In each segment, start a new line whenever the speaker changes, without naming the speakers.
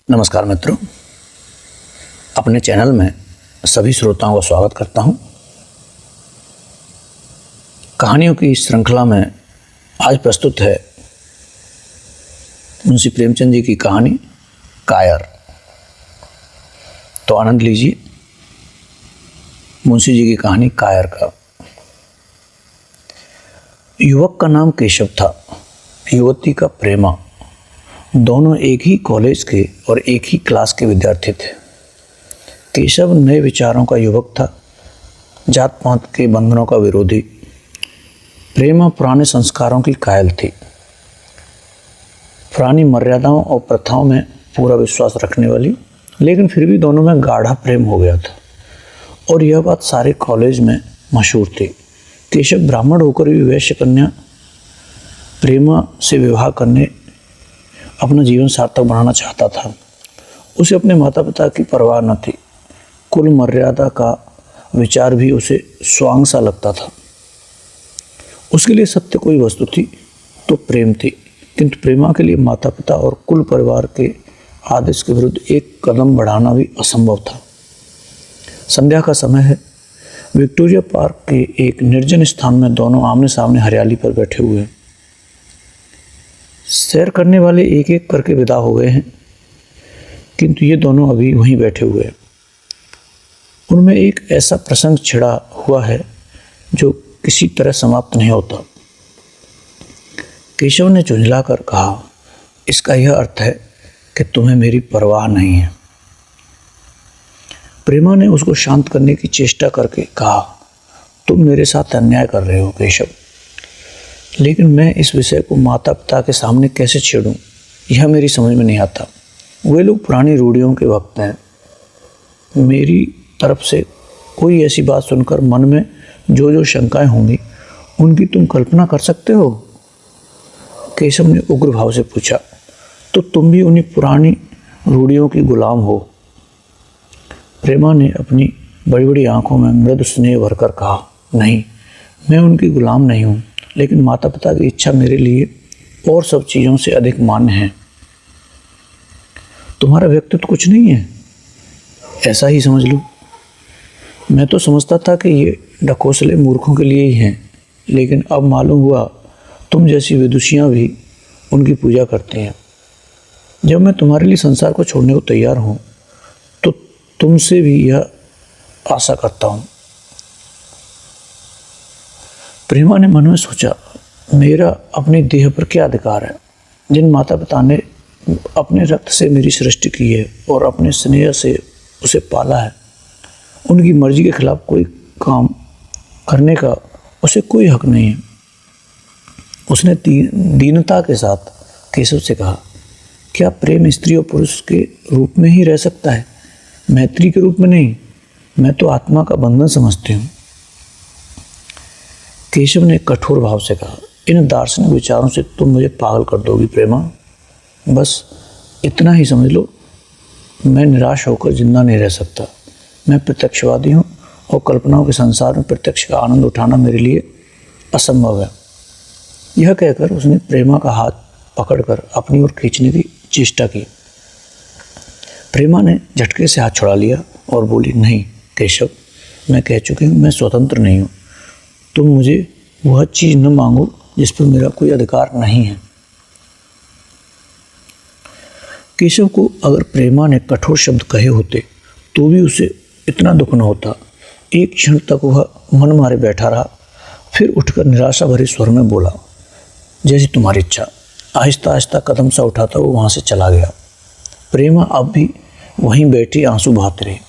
नमस्कार मित्रों, अपने चैनल में सभी श्रोताओं का स्वागत करता हूं। कहानियों की इस श्रृंखला में आज प्रस्तुत है मुंशी प्रेमचंद जी की कहानी कायर। तो आनंद लीजिए मुंशी जी की कहानी कायर का। युवक का नाम केशव था, युवती का प्रेमा। दोनों एक ही कॉलेज के और एक ही क्लास के विद्यार्थी थे। केशव नए विचारों का युवक था, जात पात के बंधनों का विरोधी। प्रेमा पुराने संस्कारों की कायल थी, पुरानी मर्यादाओं और प्रथाओं में पूरा विश्वास रखने वाली। लेकिन फिर भी दोनों में गाढ़ा प्रेम हो गया था और यह बात सारे कॉलेज में मशहूर थी। केशव ब्राह्मण होकर भी वैश्य कन्या प्रेमा से विवाह करने अपना जीवन सार्थक बनाना चाहता था। उसे अपने माता पिता की परवाह न थी, कुल मर्यादा का विचार भी उसे स्वांग सा लगता था। उसके लिए सत्य कोई वस्तु थी तो प्रेम थी, किंतु प्रेमा के लिए माता पिता और कुल परिवार के आदेश के विरुद्ध एक कदम बढ़ाना भी असंभव था। संध्या का समय है। विक्टोरिया पार्क के एक निर्जन स्थान में दोनों आमने सामने हरियाली पर बैठे हुए हैं। सैर करने वाले एक एक करके विदा हो गए हैं, किंतु ये दोनों अभी वहीं बैठे हुए हैं। उनमें एक ऐसा प्रसंग छिड़ा हुआ है जो किसी तरह समाप्त नहीं होता। केशव ने झुंझलाकर कहा, इसका यह अर्थ है कि तुम्हें मेरी परवाह नहीं है। प्रेमा ने उसको शांत करने की चेष्टा करके कहा, तुम मेरे साथ अन्याय कर रहे हो केशव, लेकिन मैं इस विषय को माता पिता के सामने कैसे छेड़ूं, यह मेरी समझ में नहीं आता। वे लोग पुरानी रूढ़ियों के भक्त हैं। मेरी तरफ से कोई ऐसी बात सुनकर मन में जो जो शंकाएं होंगी उनकी तुम कल्पना कर सकते हो? केशव ने उग्र भाव से पूछा। तो तुम भी उन्हीं पुरानी रूढ़ियों की गुलाम हो? प्रेमा ने अपनी बड़ी बड़ी आंखों में मृदु स्नेह भरकर कहा, नहीं, मैं उनकी गुलाम नहीं हूँ, लेकिन माता पिता की इच्छा मेरे लिए और सब चीज़ों से अधिक मान्य है। तुम्हारा व्यक्तित्व कुछ नहीं है, ऐसा ही समझ लो। मैं तो समझता था कि ये ढकोसले मूर्खों के लिए ही हैं, लेकिन अब मालूम हुआ तुम जैसी विदुषियाँ भी उनकी पूजा करती हैं। जब मैं तुम्हारे लिए संसार को छोड़ने को तैयार हूँ तो तुमसे भी यह आशा करता हूँ। प्रेमा ने मन में सोचा, मेरा अपनी देह पर क्या अधिकार है? जिन माता पिता ने अपने रक्त से मेरी सृष्टि की है और अपने स्नेह से उसे पाला है, उनकी मर्जी के खिलाफ कोई काम करने का उसे कोई हक नहीं है। उसने दीनता के साथ केशव से कहा, क्या प्रेम स्त्री और पुरुष के रूप में ही रह सकता है, मैत्री के रूप में नहीं? मैं तो आत्मा का बंधन समझती हूँ। केशव ने कठोर भाव से कहा, इन दार्शनिक विचारों से तुम मुझे पागल कर दोगी प्रेमा। बस इतना ही समझ लो, मैं निराश होकर जिंदा नहीं रह सकता। मैं प्रत्यक्षवादी हूँ और कल्पनाओं के संसार में प्रत्यक्ष का आनंद उठाना मेरे लिए असंभव है। यह कहकर उसने प्रेमा का हाथ पकड़कर अपनी ओर खींचने की चेष्टा की। प्रेमा ने झटके से हाथ छुड़ा लिया और बोली, नहीं केशव, मैं कह चुकी हूँ, मैं स्वतंत्र नहीं हूँ। तुम मुझे वह चीज़ न मांगो जिस पर मेरा कोई अधिकार नहीं है। केशव को अगर प्रेमा ने कठोर शब्द कहे होते तो भी उसे इतना दुख न होता। एक क्षण तक वह मन मारे बैठा रहा, फिर उठकर निराशा भरे स्वर में बोला, जैसी तुम्हारी इच्छा। आहिस्ता आहिस्ता कदम सा उठाता वो वहाँ से चला गया। प्रेमा अब भी वहीं बैठी आंसू बहाती रही।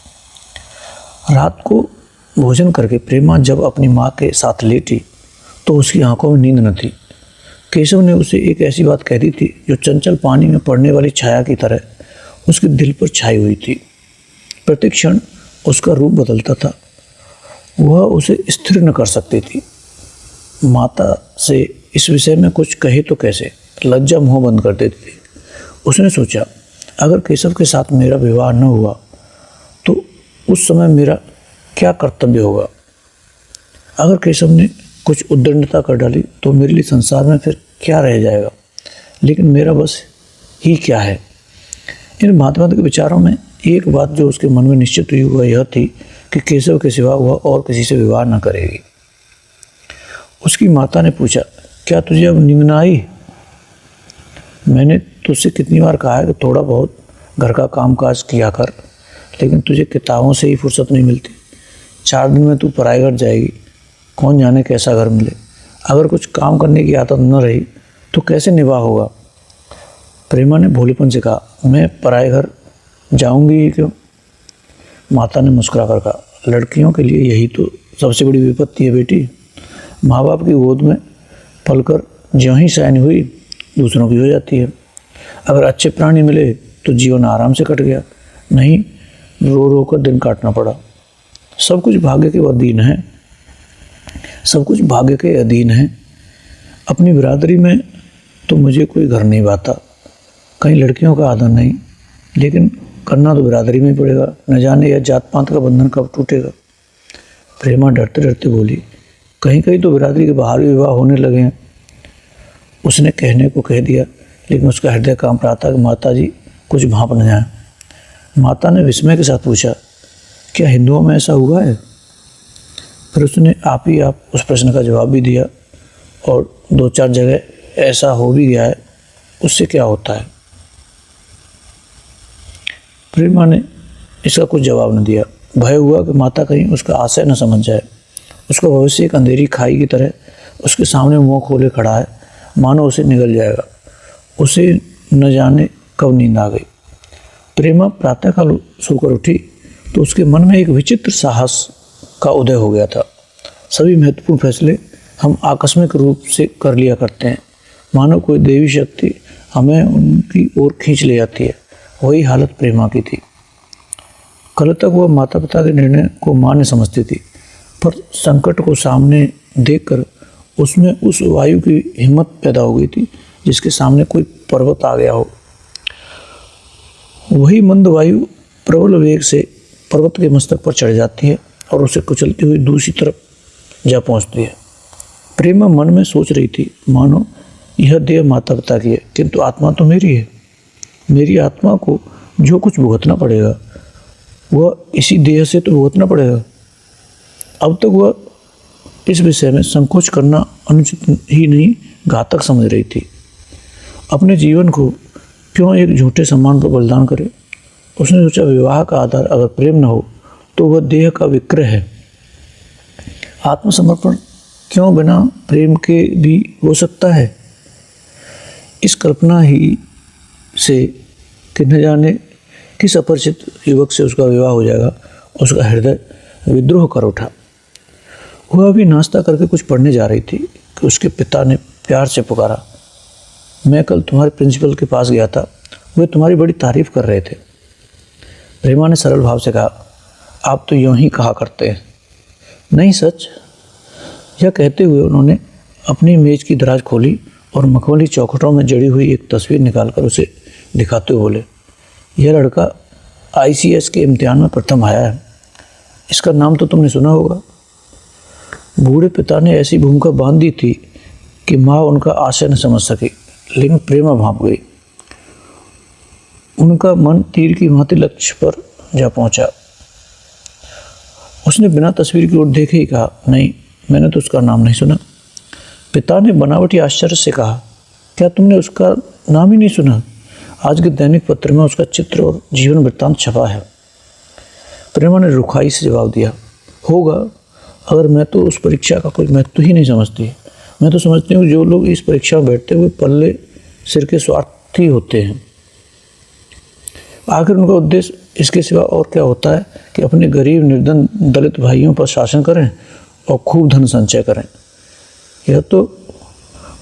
रात को भोजन करके प्रेमा जब अपनी माँ के साथ लेटी तो उसकी आंखों में नींद न थी। केशव ने उसे एक ऐसी बात कह दी थी जो चंचल पानी में पड़ने वाली छाया की तरह उसके दिल पर छाई हुई थी। प्रतिक्षण उसका रूप बदलता था। वह उसे स्थिर न कर सकती थी। माता से इस विषय में कुछ कहे तो कैसे, लज्जा मुँह बंद कर देती थी। उसने सोचा, अगर केशव के साथ मेरा विवाह न हुआ तो उस समय मेरा क्या कर्तव्य होगा? अगर केशव ने कुछ उद्दंडता कर डाली तो मेरे लिए संसार में फिर क्या रह जाएगा? लेकिन मेरा बस ही क्या है? इन भांति भांति के विचारों में एक बात जो उसके मन में निश्चित हुई वह यह थी कि केशव के सिवा वह और किसी से विवाह न करेगी। उसकी माता ने पूछा, क्या तुझे अब नींद न आई? मैंने तुझसे कितनी बार कहा है कि थोड़ा बहुत घर का कामकाज किया कर, लेकिन तुझे किताबों से ही फुर्सत नहीं मिलती। 4 दिन में तू पराए घर जाएगी, कौन जाने कैसा घर मिले। अगर कुछ काम करने की आदत न रही तो कैसे निवाह होगा? प्रेमा ने भोलेपन से कहा, मैं पराए घर जाऊंगी ही क्यों? माता ने मुस्कुरा कर कहा, लड़कियों के लिए यही तो सबसे बड़ी विपत्ति है बेटी। माँ बाप की गोद में पलकर ज्यों ही सैन हुई दूसरों की हो जाती है। अगर अच्छे प्राणी मिले तो जीवन आराम से कट गया, नहीं रो रो कर दिन काटना पड़ा। सब कुछ भाग्य के अधीन है, सब कुछ भाग्य के अधीन है। अपनी बिरादरी में तो मुझे कोई घर नहीं बाता, कहीं लड़कियों का आदर नहीं, लेकिन करना तो बिरादरी में ही पड़ेगा। न जाने यह जात पात का बंधन कब टूटेगा। प्रेमा डरते डरते बोली, कहीं कहीं तो बिरादरी के बाहर भी विवाह होने लगे हैं। उसने कहने को कह दिया, लेकिन उसका हृदय कांप रहा था कि माता जी कुछ भांप न जाए। माता ने विस्मय के साथ पूछा, क्या हिंदुओं में ऐसा हुआ है? फिर उसने आप उस प्रश्न का जवाब भी दिया, और 2-4 जगह ऐसा हो भी गया है, उससे क्या होता है? प्रेमा ने इसका कुछ जवाब न दिया। भय हुआ कि माता कहीं उसका आशय न समझ जाए। उसका भविष्य एक अंधेरी खाई की तरह उसके सामने मुंह खोले खड़ा है, मानो उसे निगल जाएगा। उसे न जाने कब नींद आ गई। प्रेमा प्रातःकाल सोकर उठी तो उसके मन में एक विचित्र साहस का उदय हो गया था। सभी महत्वपूर्ण फैसले हम आकस्मिक रूप से कर लिया करते हैं, मानो कोई देवी शक्ति हमें उनकी ओर खींच ले जाती है। वही हालत प्रेमा की थी। कल तक वह माता पिता के निर्णय को मान्य समझती थी, पर संकट को सामने देखकर उसमें उस वायु की हिम्मत पैदा हो गई थी जिसके सामने कोई पर्वत आ गया हो। वही मंद वायु प्रबल वेग से पर्वत के मस्तक पर चढ़ जाती है और उसे कुचलती हुई दूसरी तरफ जा पहुंचती है। प्रेमा मन में सोच रही थी, मानो यह देह माता पिता की है, किंतु आत्मा तो मेरी है। मेरी आत्मा को जो कुछ भुगतना पड़ेगा वह इसी देह से तो भुगतना पड़ेगा। अब तक वह इस विषय में संकोच करना अनुचित ही नहीं, घातक समझ रही थी। अपने जीवन को क्यों एक झूठे सम्मान पर बलिदान करे? उसने सोचा, विवाह का आधार अगर प्रेम न हो तो वह देह का विक्रय है। आत्मसमर्पण क्यों बिना प्रेम के भी हो सकता है? इस कल्पना ही से कि न जाने किस अपरिचित युवक से उसका विवाह हो जाएगा, उसका हृदय विद्रोह कर उठा। वह अभी नाश्ता करके कुछ पढ़ने जा रही थी कि उसके पिता ने प्यार से पुकारा, मैं कल तुम्हारे प्रिंसिपल के पास गया था, वे तुम्हारी बड़ी तारीफ कर रहे थे। प्रेमा ने सरल भाव से कहा, आप तो यूं ही कहा करते हैं। नहीं, सच। यह कहते हुए उन्होंने अपनी मेज की दराज खोली और मखमली चौखटों में जड़ी हुई एक तस्वीर निकालकर उसे दिखाते हुए बोले, यह लड़का ICS के इम्तिहान में प्रथम आया है। इसका नाम तो तुमने सुना होगा। बूढ़े पिता ने ऐसी भूमिका बांध दी थी कि माँ उनका आशय न समझ सकी, लेकिन प्रेमा भांप गई। उनका मन तीर की भांति लक्ष्य पर जा पहुंचा। उसने बिना तस्वीर की ओर देखे ही कहा, नहीं, मैंने तो उसका नाम नहीं सुना। पिता ने बनावटी आश्चर्य से कहा, क्या तुमने उसका नाम ही नहीं सुना? आज के दैनिक पत्र में उसका चित्र और जीवन वृत्तांत छपा है। प्रेमा ने रुखाई से जवाब दिया, होगा, अगर मैं तो उस परीक्षा का कोई महत्व ही नहीं समझती। मैं तो समझती हूँ जो लोग इस परीक्षा में बैठते हुए पल्ले सिर के स्वार्थी होते हैं। आखिर उनका उद्देश्य इसके सिवा और क्या होता है कि अपने गरीब निर्धन दलित भाइयों पर शासन करें और खूब धन संचय करें। यह तो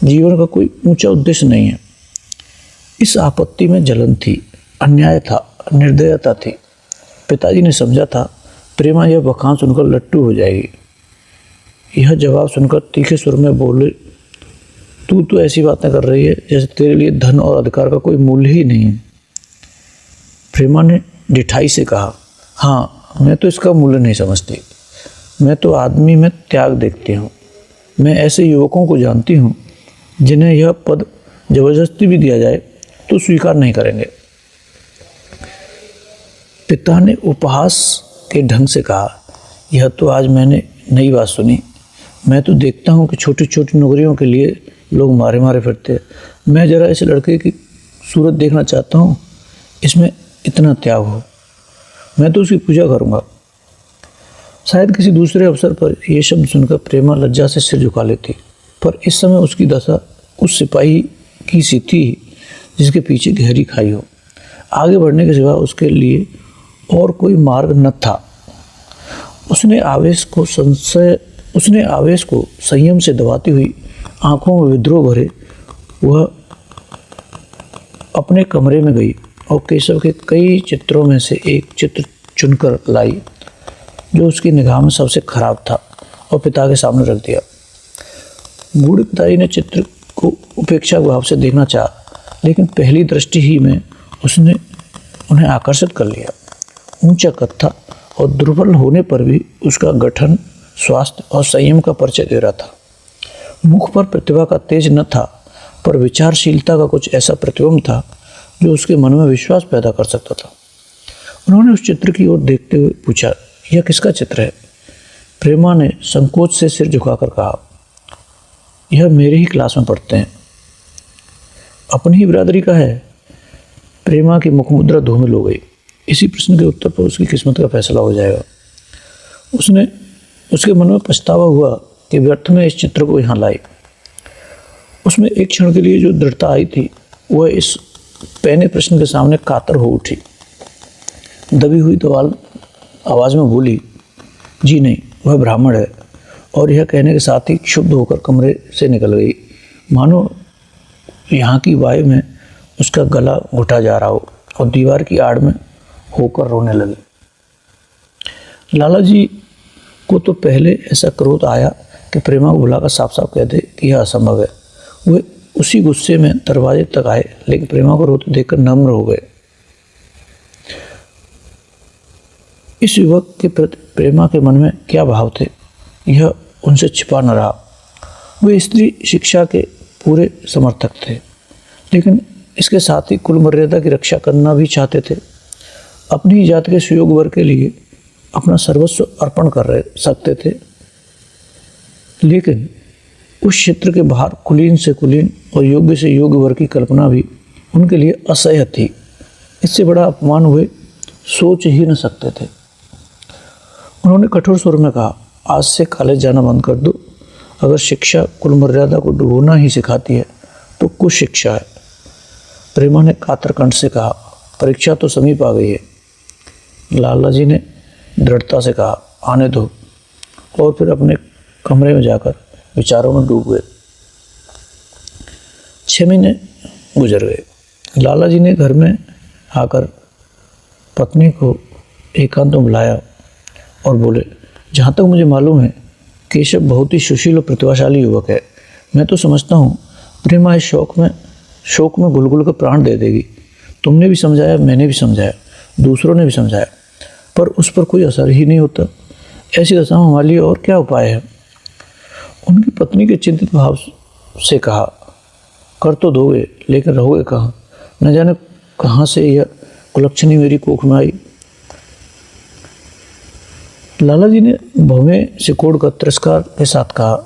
जीवन का कोई ऊंचा उद्देश्य नहीं है। इस आपत्ति में जलन थी, अन्याय था, निर्दयता थी। पिताजी ने समझा था प्रेमा यह बखान सुनकर लट्टू हो जाएगी। यह जवाब सुनकर तीखे सुर में बोले, तू तो ऐसी बातें कर रही है जैसे तेरे लिए धन और अधिकार का कोई मूल्य ही नहीं है। प्रेमा ने ढिठाई से कहा, हाँ, मैं तो इसका मूल्य नहीं समझती। मैं तो आदमी में त्याग देखती हूँ। मैं ऐसे युवकों को जानती हूँ जिन्हें यह पद जबरदस्ती भी दिया जाए तो स्वीकार नहीं करेंगे। पिता ने उपहास के ढंग से कहा, यह तो आज मैंने नई बात सुनी। मैं तो देखता हूँ कि छोटी छोटी नौकरियों के लिए लोग मारे मारे फिरते हैं। मैं जरा इस लड़के की सूरत देखना चाहता हूँ, इसमें इतना त्याग हो। मैं तो उसकी पूजा करूँगा। शायद किसी दूसरे अवसर पर यह शब्द सुनकर प्रेमा लज्जा से सिर झुका लेती, पर इस समय उसकी दशा उस सिपाही की सी थी जिसके पीछे गहरी खाई हो। आगे बढ़ने के सिवा उसके लिए और कोई मार्ग न था। उसने आवेश को संयम से दबाती हुई आंखों में विद्रोह भरे वह अपने कमरे में गई और केशव के कई चित्रों में से एक चित्र चुनकर लाई जो उसकी निगाह में सबसे खराब था और पिता के सामने रख दिया। बूढ़े पिताजी ने चित्र को उपेक्षा भाव से देखना चाहा, लेकिन पहली दृष्टि ही में उसने उन्हें आकर्षित कर लिया। ऊंचा कद था और दुर्बल होने पर भी उसका गठन, स्वास्थ्य और संयम का परिचय दे रहा था। मुख पर प्रतिभा का तेज न था, पर विचारशीलता का कुछ ऐसा प्रतिबिंब था जो उसके मन में विश्वास पैदा कर सकता था। उन्होंने उस चित्र की ओर देखते हुए पूछा, यह किसका चित्र है? प्रेमा ने संकोच से सिर झुकाकर कहा, यह मेरे ही क्लास में पढ़ते हैं। अपनी ही बिरादरी का है? प्रेमा की मुखमुद्रा धूमिल हो गई। इसी प्रश्न के उत्तर पर उसकी किस्मत का फैसला हो जाएगा। उसके मन में पछतावा हुआ कि व्यर्थ में इस चित्र को यहाँ लाई। उसमें एक क्षण के लिए जो दृढ़ता आई थी वह इस पहले प्रश्न के सामने कातर हो उठी। दबी हुई दवाल आवाज़ में बोली, जी नहीं, वह ब्राह्मण है। और यह कहने के साथ ही क्षुब्ध होकर कमरे से निकल गई, मानो यहाँ की वायु में उसका गला घुटा जा रहा हो, और दीवार की आड़ में होकर रोने लगी। लाला जी को तो पहले ऐसा क्रोध आया कि प्रेमा को बुलाकर साफ साफ कह दे कि यह असंभव है। वे उसी गुस्से में दरवाजे तक आए, लेकिन प्रेमा को रोते देखकर नम्र हो गए। इस युवक के प्रति प्रेमा के मन में क्या भाव थे, यह उनसे छिपा न रहा। वे स्त्री शिक्षा के पूरे समर्थक थे, लेकिन इसके साथ ही कुल मर्यादा की रक्षा करना भी चाहते थे। अपनी जात के सुयोग वर्ग के लिए अपना सर्वस्व अर्पण कर सकते थे, लेकिन उस क्षेत्र के बाहर कुलीन से कुलीन और योग्य से योग्य वर्ग की कल्पना भी उनके लिए असह्य थी। इससे बड़ा अपमान वे सोच ही न सकते थे। उन्होंने कठोर स्वर में कहा, आज से कॉलेज जाना बंद कर दो। अगर शिक्षा कुल मर्यादा को डुबोना ही सिखाती है तो कुछ शिक्षा है। प्रेमा ने कातर कंठ से कहा, परीक्षा तो समीप आ गई है। लाला जी ने दृढ़ता से कहा, आने दो, और फिर अपने कमरे में जाकर विचारों में डूब गए। 6 महीने गुजर गए। लाला जी ने घर में आकर पत्नी को एकांत में बुलाया और बोले, जहाँ तक मुझे मालूम है केशव बहुत ही सुशील और प्रतिभाशाली युवक है। मैं तो समझता हूँ प्रेमा इस शोक में गुलगुल का प्राण दे देगी। तुमने भी समझाया, मैंने भी समझाया, दूसरों ने भी समझाया, पर उस पर कोई असर ही नहीं होता। ऐसी दशा में हमारे लिए और क्या उपाय है? उनकी पत्नी के चिंतित भाव से कहा, कर तो दोगे, लेकिन रहोगे कहाँ? न जाने कहाँ से यह कुलक्षणी मेरी कोख में आई। लाला जी ने भवें सिकोड़ कर तिरस्कार के साथ कहा,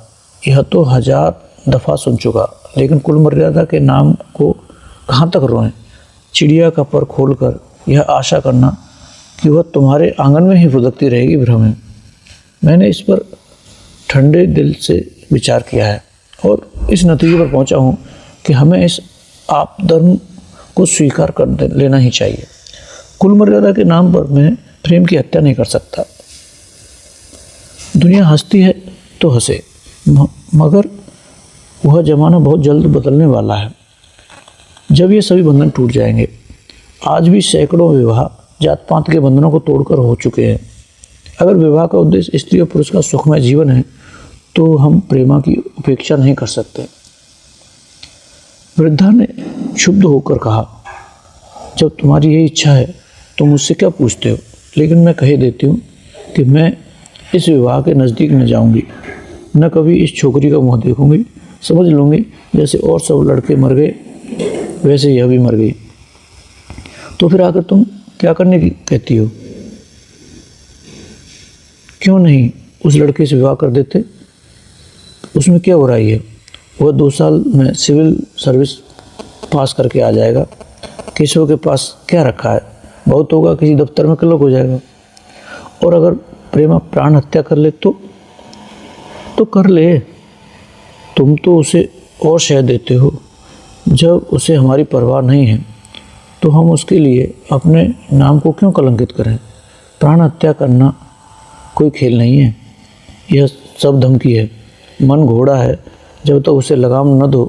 यह तो 1000 दफ़ा सुन चुका, लेकिन कुल मर्यादा के नाम को कहाँ तक रोएं? चिड़िया का पर खोलकर यह आशा करना कि वह तुम्हारे आंगन में ही फुदकती रहेगी भ्रम है। मैंने इस पर ठंडे दिल से विचार किया है और इस नतीजे पर पहुंचा हूं कि हमें इस आपधर्म को स्वीकार कर लेना ही चाहिए। कुल मर्यादा के नाम पर मैं प्रेम की हत्या नहीं कर सकता। दुनिया हंसती है तो हंसे, मगर वह ज़माना बहुत जल्द बदलने वाला है जब ये सभी बंधन टूट जाएंगे। आज भी सैकड़ों विवाह जात पात के बंधनों को तोड़कर हो चुके हैं। अगर विवाह का उद्देश्य स्त्री और पुरुष का सुखमय जीवन है तो हम प्रेमा की उपेक्षा नहीं कर सकते। वृद्धा ने क्षुब्ध होकर कहा, जब तुम्हारी यही इच्छा है तो मुझसे क्या पूछते हो? लेकिन मैं कह देती हूँ कि मैं इस विवाह के नज़दीक न जाऊँगी, न कभी इस छोकरी का मुँह देखूँगी। समझ लूँगी जैसे और सब लड़के मर गए वैसे यह भी मर गई। तो फिर आकर तुम क्या करने की कहती हो? क्यों नहीं उस लड़के से विवाह कर देते? उसमें क्या बुराई है? वह 2 साल में सिविल सर्विस पास करके आ जाएगा। केशव के पास क्या रखा है? बहुत होगा किसी दफ्तर में क्लर्क हो जाएगा। और अगर प्रेमा प्राण हत्या कर ले तो कर ले। तुम तो उसे और शह देते हो। जब उसे हमारी परवाह नहीं है तो हम उसके लिए अपने नाम को क्यों कलंकित करें? प्राण हत्या करना कोई खेल नहीं है, यह सब धमकी है। मन घोड़ा है, जब तक उसे लगाम न दो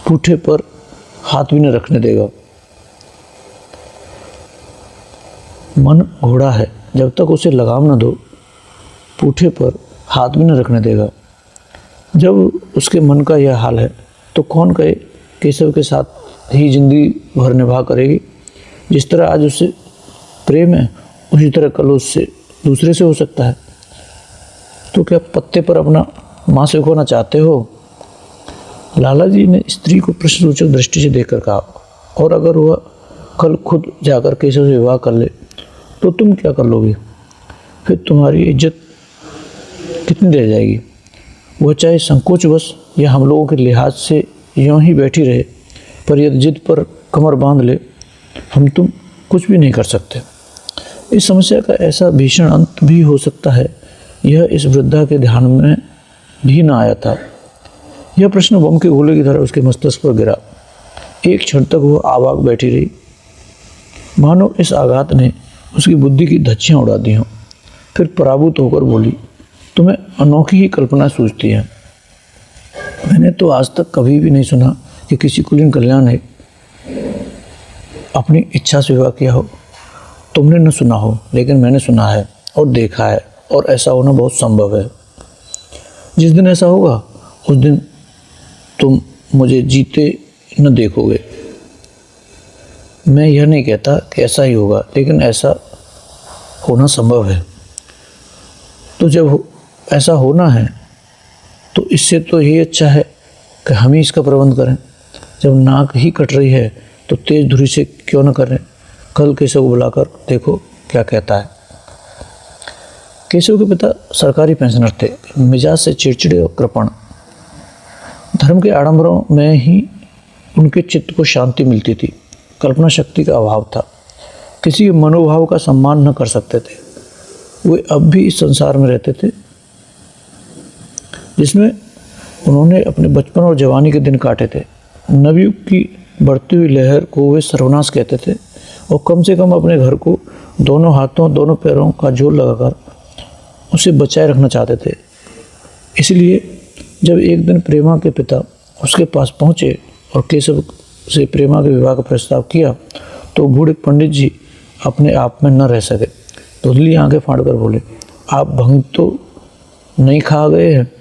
पूठे पर हाथ भी न रखने देगा। मन घोड़ा है, जब तक उसे लगाम न दो पूठे पर हाथ भी न रखने देगा। जब उसके मन का यह हाल है तो कौन कहे केशव के साथ ही जिंदगी भर निभा करेगी? जिस तरह आज उससे प्रेम है उसी तरह कल उससे दूसरे से हो सकता है। तो क्या पत्ते पर अपना माँ से खोना चाहते हो? लाला जी ने स्त्री को प्रश्नसूचक दृष्टि से देखकर कहा, और अगर वह कल खुद जाकर केशव से विवाह कर ले तो तुम क्या कर लोगे? फिर तुम्हारी इज्जत कितनी रह जाएगी? वह चाहे संकोचवश या हम लोगों के लिहाज से यूं ही बैठी रहे, पर यदि जिद पर कमर बांध ले, हम तुम कुछ भी नहीं कर सकते। इस समस्या का ऐसा भीषण अंत भी हो सकता है, यह इस वृद्धा के ध्यान में भी न आया था। यह प्रश्न बम के गोले की तरह उसके मस्तिष्क पर गिरा। एक क्षण तक वह आवाक बैठी रही, मानो इस आघात ने उसकी बुद्धि की धज्जियाँ उड़ा दी हों। फिर पराभूत होकर बोली, तुम्हें अनोखी ही कल्पना सूझती है। मैंने तो आज तक कभी भी नहीं सुना कि किसी कुलीन कल्याण ने अपनी इच्छा से विवाह किया हो। तुमने न सुना हो, लेकिन मैंने सुना है और देखा है, और ऐसा होना बहुत संभव है। जिस दिन ऐसा होगा उस दिन तुम मुझे जीते न देखोगे। मैं यह नहीं कहता कि ऐसा ही होगा, लेकिन ऐसा होना संभव है। तो जब ऐसा होना है तो इससे तो ये अच्छा है कि हम ही इसका प्रबंध करें। जब नाक ही कट रही है तो तेज धुरी से क्यों न करें? कल केशव को बुलाकर देखो क्या कहता है। केशव के पिता सरकारी पेंशनर थे, मिजाज से चिड़चिड़े और कृपण। धर्म के आडंबरों में ही उनके चित्त को शांति मिलती थी। कल्पना शक्ति का अभाव था, किसी के मनोभाव का सम्मान न कर सकते थे। वे अब भी इस संसार में रहते थे जिसमें उन्होंने अपने बचपन और जवानी के दिन काटे थे। नवयुग की बढ़ती हुई लहर को वे सर्वनाश कहते थे, और कम से कम अपने घर को दोनों हाथों दोनों पैरों का जोर लगाकर उसे बचाए रखना चाहते थे। इसलिए जब एक दिन प्रेमा के पिता उसके पास पहुँचे और केशव से प्रेमा के विवाह का प्रस्ताव किया तो बूढ़े पंडित जी अपने आप में न रह सके। धुंधली आंखें फाड़कर बोले, आप भंग तो नहीं खा गए हैं?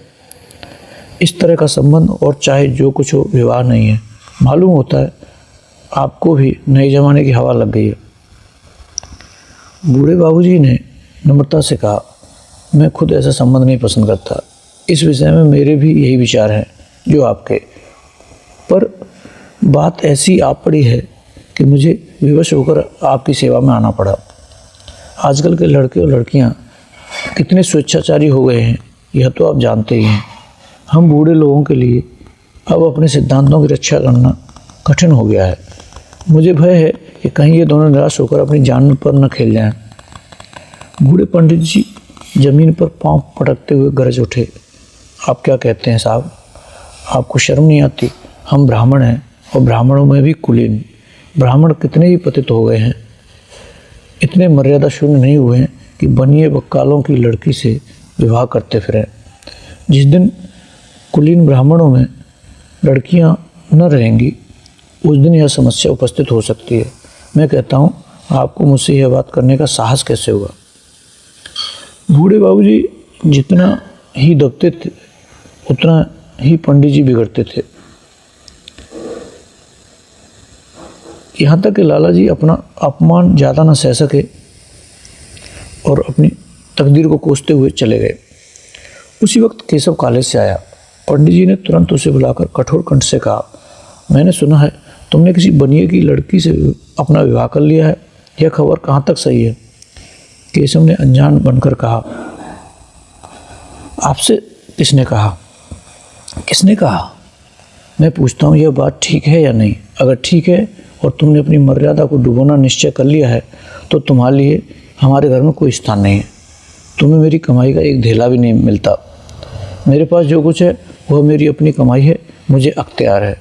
इस तरह का संबंध और चाहे जो कुछ हो विवाह नहीं है। मालूम होता है आपको भी नए जमाने की हवा लग गई है। बूढ़े बाबूजी ने नम्रता से कहा, मैं खुद ऐसा संबंध नहीं पसंद करता। इस विषय में मेरे भी यही विचार हैं जो आपके, पर बात ऐसी आ पड़ी है कि मुझे विवश होकर आपकी सेवा में आना पड़ा। आजकल के लड़के और लड़कियां कितने स्वेच्छाचारी हो गए हैं, यह तो आप जानते ही हैं। हम बूढ़े लोगों के लिए अब अपने सिद्धांतों की रक्षा करना कठिन हो गया है। मुझे भय है कि कहीं ये दोनों निराश होकर अपनी जान पर न खेल जाएं। बूढ़े पंडित जी जमीन पर पांव पटकते हुए गरज उठे, आप क्या कहते हैं साहब? आपको शर्म नहीं आती? हम ब्राह्मण हैं, और ब्राह्मणों में भी कुलीन। ब्राह्मण कितने ही पतित हो गए हैं, इतने मर्यादा शून्य नहीं हुए हैं कि बनिए बक्कालों की लड़की से विवाह करते फिरें। जिस दिन कुलीन ब्राह्मणों में लड़कियां न रहेंगी उस दिन यह समस्या उपस्थित हो सकती है। मैं कहता हूँ आपको मुझसे यह बात करने का साहस कैसे हुआ? बूढ़े बाबूजी जितना ही दबते थे उतना ही पंडित जी बिगड़ते थे। यहाँ तक कि लाला जी अपना अपमान ज़्यादा न सह सके और अपनी तकदीर को कोसते हुए चले गए। उसी वक्त केशव कॉलेज से आया। पंडित जी ने तुरंत उसे बुलाकर कठोर कंठ से कहा, मैंने सुना है तुमने किसी बनिए की लड़की से अपना विवाह कर लिया है, यह खबर कहाँ तक सही है? केशव ने अनजान बनकर कहा। आपसे किसने कहा? किसने कहा? मैं पूछता हूँ, यह बात ठीक है या नहीं? अगर ठीक है और तुमने अपनी मर्यादा को डुबोना निश्चय कर लिया है तो तुम्हारे लिए हमारे घर में कोई स्थान नहीं है। तुम्हें मेरी कमाई का एक धेला भी नहीं मिलता। मेरे पास जो कुछ है वह मेरी अपनी कमाई है। मुझे अख्तियार है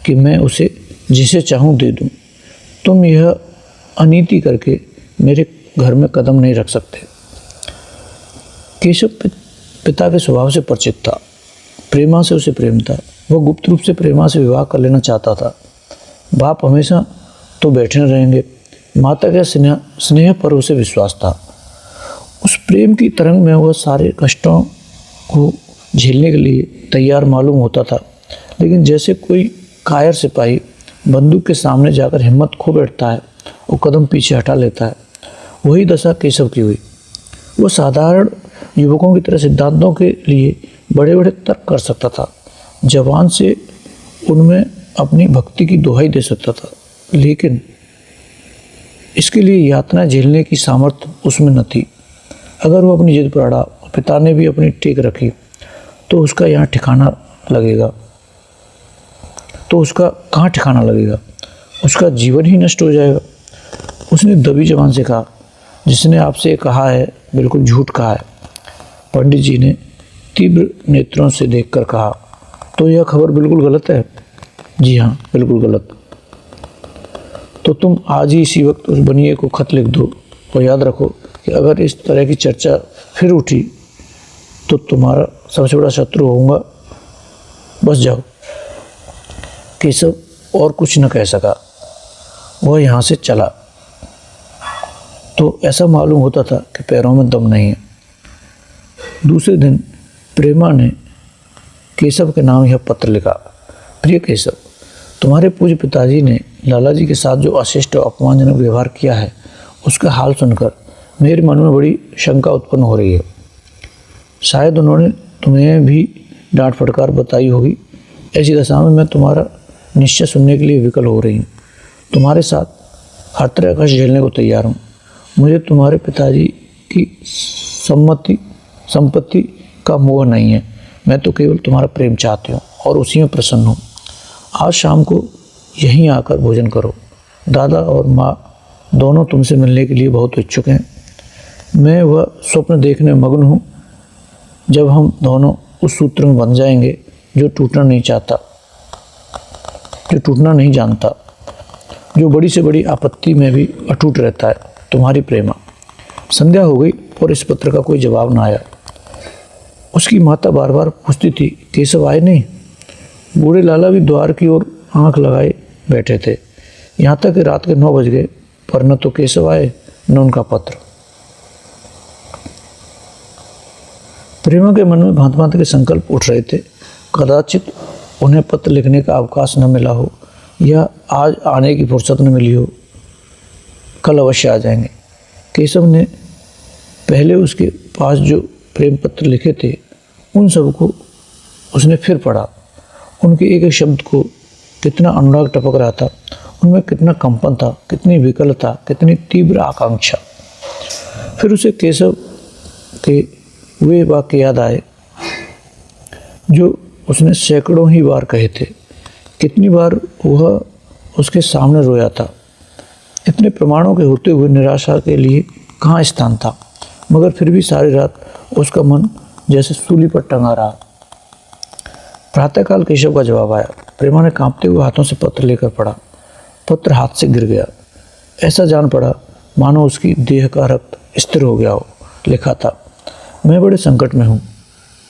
कि मैं उसे जिसे चाहूँ दे दूँ। तुम यह अनीति करके मेरे घर में कदम नहीं रख सकते। केशव पिता के स्वभाव से परिचित था। प्रेमा से उसे प्रेम था। वह गुप्त रूप से प्रेमा से विवाह कर लेना चाहता था। बाप हमेशा तो बैठे न रहेंगे। माता के स्नेह पर उसे विश्वास था। उस प्रेम की तरंग में वह सारे कष्टों को झेलने के लिए तैयार मालूम होता था, लेकिन जैसे कोई कायर सिपाही बंदूक के सामने जाकर हिम्मत खो बैठता है और कदम पीछे हटा लेता है, वही दशा केशव की हुई। वह साधारण युवकों की तरह सिद्धांतों के लिए बड़े बड़े तर्क कर सकता था, जवान से उनमें अपनी भक्ति की दुहाई दे सकता था, लेकिन इसके लिए यातना झेलने की सामर्थ्य उसमें न थी। अगर वो अपनी जिद पर अड़ा, पिता ने भी अपनी टेक रखी, तो उसका यहाँ ठिकाना लगेगा, तो उसका कहाँ ठिकाना लगेगा? उसका जीवन ही नष्ट हो जाएगा। उसने दबी जबान से कहा, जिसने आपसे कहा है बिल्कुल झूठ कहा है। पंडित जी ने तीव्र नेत्रों से देखकर कहा, तो यह खबर बिल्कुल गलत है? जी हाँ, बिल्कुल गलत। तो तुम आज ही इसी वक्त उस बनिए को खत लिख दो और याद रखो कि अगर इस तरह की चर्चा फिर उठी तो तुम्हारा सबसे बड़ा शत्रु होऊंगा। बस जाओ। केशव और कुछ न कह सका। वह यहाँ से चला तो ऐसा मालूम होता था कि पैरों में दम नहीं है। दूसरे दिन प्रेमा ने केशव के नाम यह पत्र लिखा। प्रिय केशव, तुम्हारे पूज्य पिताजी ने लाला जी के साथ जो अशिष्ट और अपमानजनक व्यवहार किया है, उसका हाल सुनकर मेरे मन में बड़ी शंका उत्पन्न हो रही है। शायद उन्होंने तुम्हें भी डांट फटकार बताई होगी। ऐसी दशा में मैं तुम्हारा निश्चय सुनने के लिए विकल हो रही हूँ। तुम्हारे साथ हर तरह का कष्ट झेलने को तैयार हूँ। मुझे तुम्हारे पिताजी की संपत्ति का मोह नहीं है। मैं तो केवल तुम्हारा प्रेम चाहती हूँ और उसी में प्रसन्न हूँ। आज शाम को यहीं आकर भोजन करो। दादा और माँ दोनों तुमसे मिलने के लिए बहुत इच्छुक हैं। मैं वह स्वप्न देखने में मग्न हूँ जब हम दोनों उस सूत्र में बंध जाएंगे जो टूटना नहीं चाहता, जो टूटना नहीं जानता, जो बड़ी से बड़ी आपत्ति में भी अटूट रहता है। तुम्हारी प्रेमा। संध्या हो गई और इस पत्र का कोई जवाब ना आया। उसकी माता बार बार पूछती थी, केशव आए नहीं? बूढ़े लाला भी द्वार की ओर आंख लगाए बैठे थे। यहाँ तक कि रात के 9 बज गए, पर न तो केशव आए न उनका पत्र। प्रेमा के मन में भांति भांति के संकल्प उठ रहे थे। कदाचित उन्हें पत्र लिखने का अवकाश न मिला हो, या आज आने की फुर्सत न मिली हो। कल अवश्य आ जाएंगे। केशव ने पहले उसके पास जो प्रेम पत्र लिखे थे, उन सब को उसने फिर पढ़ा। उनके एक एक शब्द को कितना अनुराग टपक रहा था, उनमें कितना कंपन था, कितनी विकलता, कितनी तीव्र आकांक्षा। फिर उसे केशव के वे वाक्य याद आए जो उसने सैकड़ों ही बार कहे थे। कितनी बार वह उसके सामने रोया था। इतने प्रमाणों के होते हुए निराशा के लिए कहाँ स्थान था, मगर फिर भी सारी रात उसका मन जैसे सूली पर टंगा रहा। प्रातःकाल केशव का जवाब आया। प्रेमा ने कांपते हुए हाथों से पत्र लेकर पढ़ा। पत्र हाथ से गिर गया। ऐसा जान पड़ा मानो उसकी देह का रक्त स्थिर हो गया हो। लिखा था, मैं बड़े संकट में हूँ।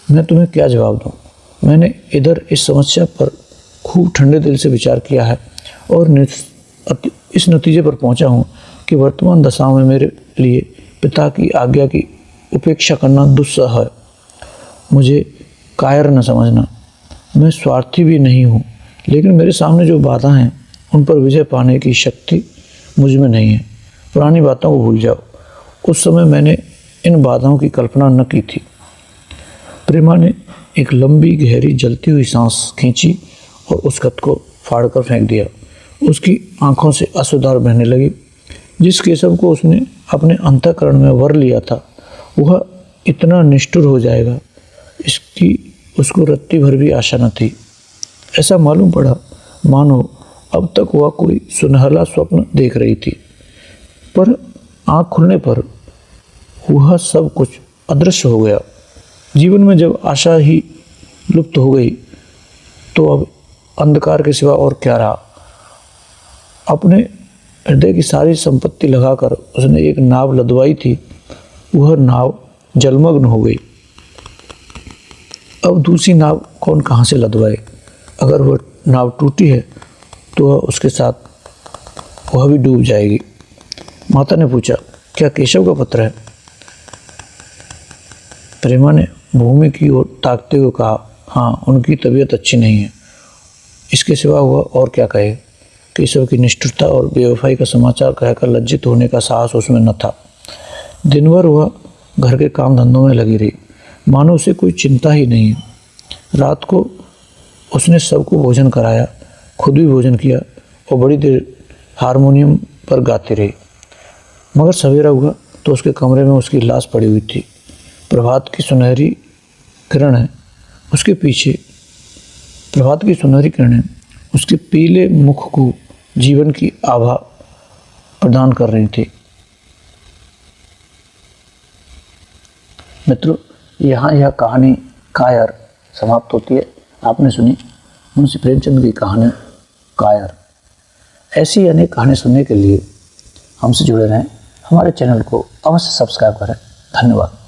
मैं तुम्हें क्या जवाब दूँ? मैंने इधर इस समस्या पर खूब ठंडे दिल से विचार किया है और इस नतीजे पर पहुँचा हूँ कि वर्तमान दशाओं में मेरे लिए पिता की आज्ञा की उपेक्षा करना दुस्सह है। मुझे कायर न समझना। मैं स्वार्थी भी नहीं हूँ, लेकिन मेरे सामने जो बाधा हैं उन पर विजय पाने की शक्ति मुझ में नहीं है। पुरानी बातों को भूल जाओ। उस समय मैंने इन बाधाओं की कल्पना न की थी। प्रेमा ने एक लंबी गहरी जलती हुई सांस खींची और उस खत को फाड़कर फेंक दिया। उसकी आंखों से आंसुधार बहने लगी। जिस केशव को उसने अपने अंतःकरण में वर लिया था वह इतना निष्ठुर हो जाएगा इसकी उसको रत्ती भर भी आशा न थी। ऐसा मालूम पड़ा मानो अब तक वह कोई सुनहला स्वप्न देख रही थी, पर आँख खुलने पर वह सब कुछ अदृश्य हो गया। जीवन में जब आशा ही लुप्त हो गई तो अब अंधकार के सिवा और क्या रहा। अपने हृदय की सारी संपत्ति लगाकर उसने एक नाव लदवाई थी, वह नाव जलमग्न हो गई। अब दूसरी नाव कौन कहाँ से लदवाए। अगर वह नाव टूटी है तो वह उसके साथ वह भी डूब जाएगी। माता ने पूछा, क्या केशव का पत्र है? प्रेमा ने भूमि की ओर ताकते हुए कहा, हाँ, उनकी तबीयत अच्छी नहीं है। इसके सिवा वह और क्या कहे। केशव की निष्ठुरता और बेवफाई का समाचार कहकर लज्जित होने का साहस उसमें न था। दिन भर वह घर के काम धंधों में लगी रही, मानो उसे कोई चिंता ही नहीं। रात को उसने सबको भोजन कराया, खुद भी भोजन किया और बड़ी देर हारमोनियम पर गाती रही। मगर सवेरा हुआ तो उसके कमरे में उसकी लाश पड़ी हुई थी। प्रभात की सुनहरी किरणें उसके पीले मुख को जीवन की आभा प्रदान कर रही थी। मित्रों, यहाँ यह कहानी कायर समाप्त होती है। आपने सुनी मुंशी प्रेमचंद की कहानी कायर। ऐसी अनेक कहानी सुनने के लिए हमसे जुड़े रहें। हमारे चैनल को अवश्य सब्सक्राइब करें। धन्यवाद।